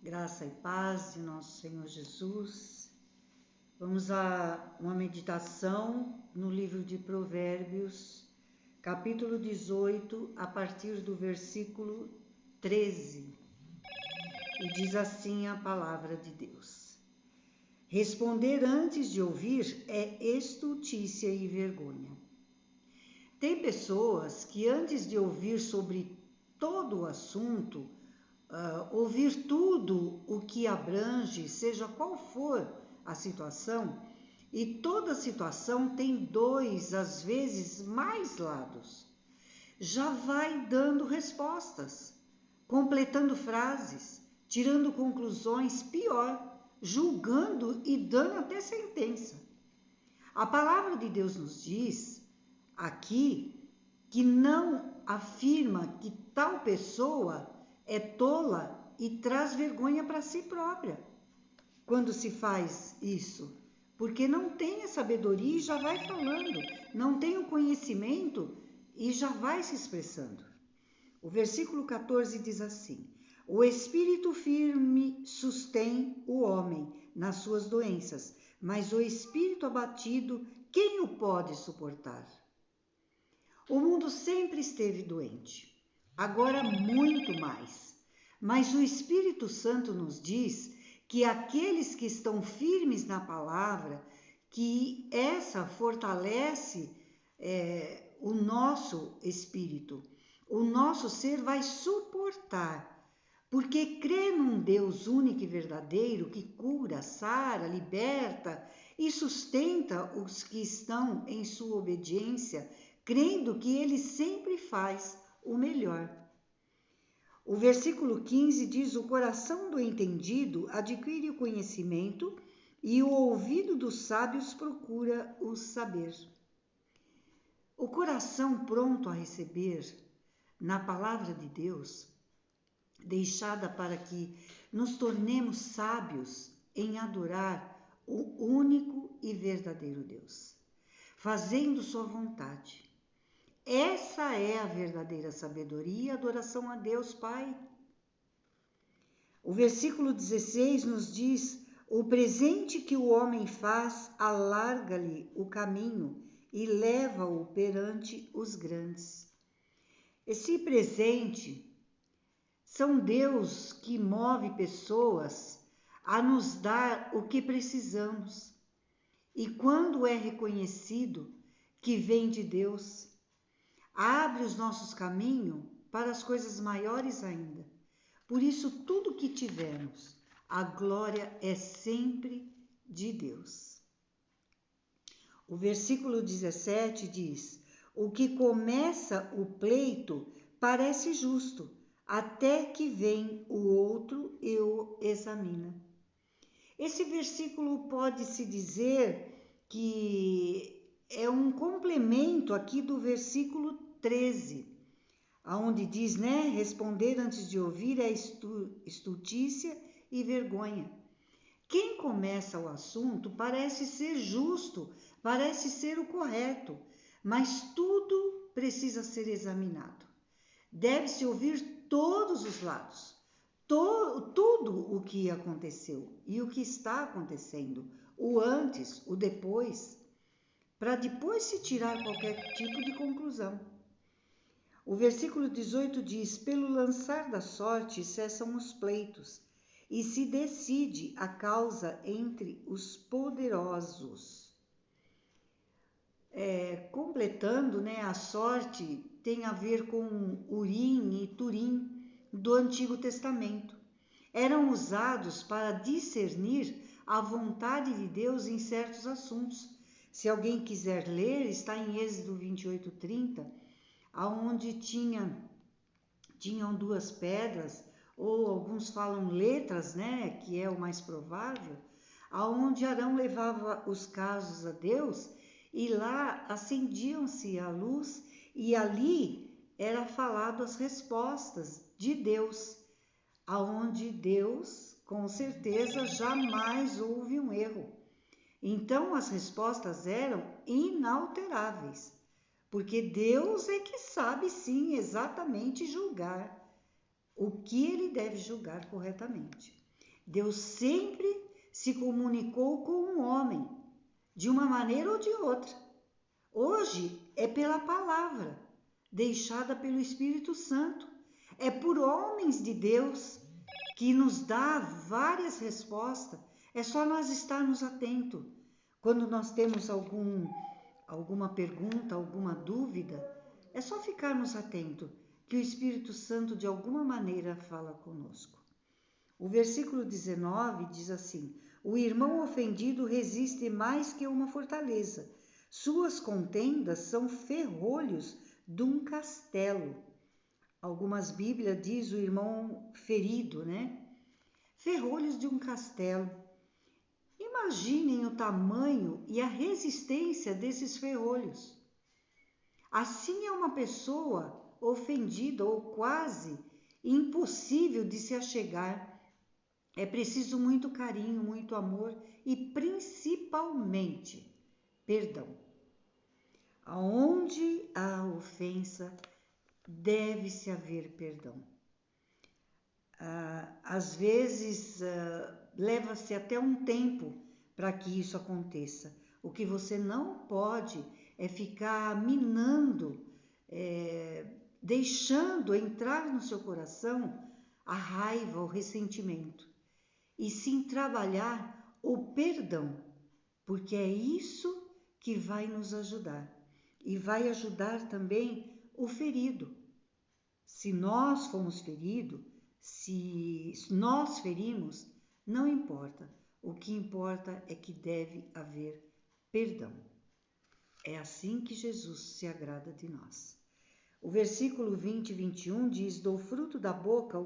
Graça e paz de nosso Senhor Jesus. Vamos a uma meditação no livro de Provérbios, capítulo 18, a partir do versículo 13. E diz assim a palavra de Deus: Responder antes de ouvir é estultícia e vergonha. Tem pessoas que antes de ouvir sobre todo o assunto, ouvir tudo o que abrange, seja qual for a situação, e toda situação tem dois, às vezes mais lados. Já vai dando respostas, completando frases, tirando conclusões, pior, julgando e dando até sentença. A palavra de Deus nos diz aqui que não afirma que tal pessoa é tola e traz vergonha para si própria quando se faz isso, porque não tem a sabedoria e já vai falando, não tem o conhecimento e já vai se expressando. O versículo 14 diz assim: O espírito firme sustém o homem nas suas doenças, mas o espírito abatido, quem o pode suportar? O mundo sempre esteve doente, agora muito mais. Mas o Espírito Santo nos diz que aqueles que estão firmes na palavra, que essa fortalece o nosso espírito, o nosso ser vai suportar, porque crê num Deus único e verdadeiro que cura, sara, liberta e sustenta os que estão em sua obediência, crendo que ele sempre faz o melhor. O versículo 15 diz: O coração do entendido adquire o conhecimento e o ouvido dos sábios procura o saber. O coração pronto a receber na palavra de Deus, deixada para que nos tornemos sábios em adorar o único e verdadeiro Deus, fazendo sua vontade. Essa é a verdadeira sabedoria e adoração a Deus Pai. O versículo 16 nos diz: O presente que o homem faz alarga-lhe o caminho e leva-o perante os grandes. Esse presente são Deus que move pessoas a nos dar o que precisamos. E quando é reconhecido que vem de Deus, abre os nossos caminhos para as coisas maiores ainda. Por isso, tudo que tivermos, a glória é sempre de Deus. O versículo 17 diz: O que começa o pleito parece justo, até que vem o outro e o examina. Esse versículo pode-se dizer que é um complemento aqui do versículo 13, onde diz, responder antes de ouvir é estultícia e vergonha. Quem começa o assunto parece ser justo, parece ser o correto, mas tudo precisa ser examinado. Deve-se ouvir todos os lados, tudo o que aconteceu e o que está acontecendo, o antes, o depois, para depois se tirar qualquer tipo de conclusão. O versículo 18 diz: Pelo lançar da sorte cessam os pleitos, e se decide a causa entre os poderosos. Completando, a sorte tem a ver com Urim e Turim do Antigo Testamento. Eram usados para discernir a vontade de Deus em certos assuntos. Se alguém quiser ler, está em Êxodo 28:30, onde tinham duas pedras, ou alguns falam letras, que é o mais provável, aonde Arão levava os casos a Deus e lá acendiam-se a luz e ali era falado as respostas de Deus, aonde Deus, com certeza, jamais houve um erro. Então as respostas eram inalteráveis, porque Deus é que sabe sim exatamente julgar o que ele deve julgar corretamente. Deus sempre se comunicou com o homem, de uma maneira ou de outra. Hoje é pela palavra, deixada pelo Espírito Santo. É por homens de Deus que nos dá várias respostas. É só nós estarmos atentos. Quando nós temos alguma pergunta, alguma dúvida, é só ficarmos atentos, que o Espírito Santo de alguma maneira fala conosco. O versículo 19 diz assim: o irmão ofendido resiste mais que uma fortaleza. Suas contendas são ferrolhos de um castelo. Algumas Bíblias diz o irmão ferido, né? Ferrolhos de um castelo. Imaginem o tamanho e a resistência desses ferrolhos. Assim é uma pessoa ofendida ou quase impossível de se achegar. É preciso muito carinho, muito amor e principalmente perdão. Aonde há ofensa, deve-se haver perdão. Às vezes leva-se até um tempo para que isso aconteça. O que você não pode é ficar minando, deixando entrar no seu coração a raiva, o ressentimento. E sim trabalhar o perdão, porque é isso que vai nos ajudar. E vai ajudar também o ferido. Se nós fomos feridos, se nós ferimos, não importa. O que importa é que deve haver perdão. É assim que Jesus se agrada de nós. O versículo 20 e 21 diz: do fruto da boca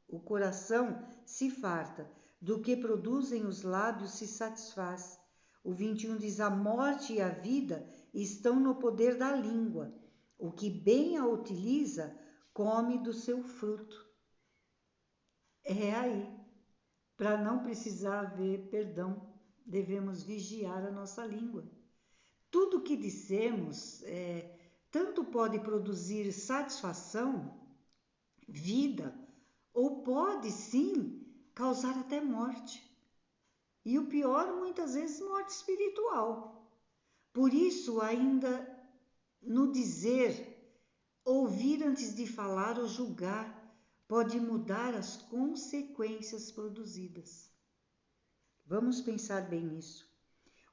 o coração se farta, do que produzem os lábios se satisfaz. O 21 diz: a morte e a vida estão no poder da língua. O que bem a utiliza, come do seu fruto. É aí. Para não precisar haver perdão, devemos vigiar a nossa língua. Tudo que dissemos tanto pode produzir satisfação, vida, ou pode sim causar até morte. E o pior, muitas vezes, morte espiritual. Por isso, ainda no dizer, ouvir antes de falar ou julgar, pode mudar as consequências produzidas. Vamos pensar bem nisso.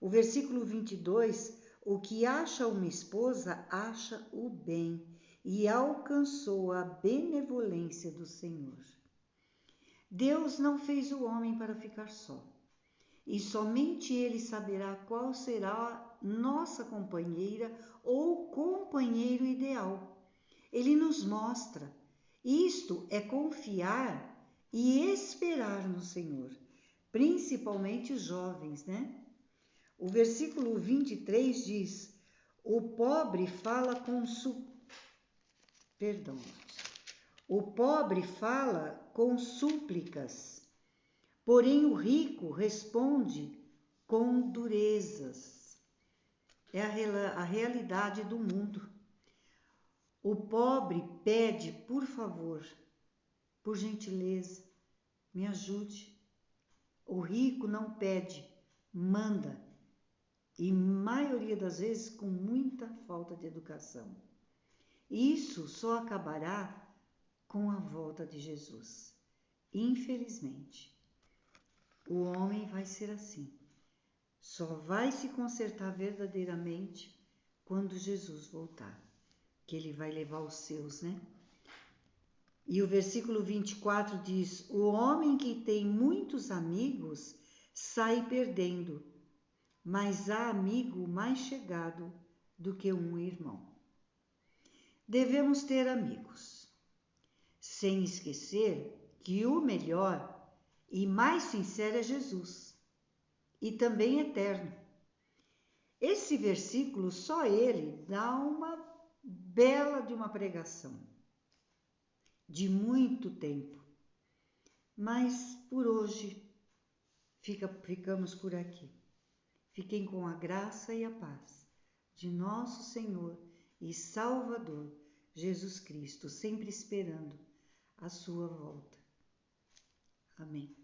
O versículo 22, o que acha uma esposa, acha o bem e alcançou a benevolência do Senhor. Deus não fez o homem para ficar só. E somente Ele saberá qual será nossa companheira ou companheiro ideal. Ele nos mostra. Isto é confiar e esperar no Senhor, principalmente os jovens, né? O versículo 23 diz: o pobre fala com súplicas, porém o rico responde com durezas. É a realidade do mundo. O pobre pede, por favor, por gentileza, me ajude. O rico não pede, manda. E maioria das vezes com muita falta de educação. Isso só acabará com a volta de Jesus. Infelizmente, o homem vai ser assim. Só vai se consertar verdadeiramente quando Jesus voltar, que ele vai levar os seus, né? E o versículo 24 diz: o homem que tem muitos amigos sai perdendo, mas há amigo mais chegado do que um irmão. Devemos ter amigos, sem esquecer que o melhor e mais sincero é Jesus, e também eterno. Esse versículo, só ele, dá uma bela de uma pregação, de muito tempo. Mas por hoje, ficamos por aqui. Fiquem com a graça e a paz de nosso Senhor e Salvador, Jesus Cristo, sempre esperando a sua volta. Amém.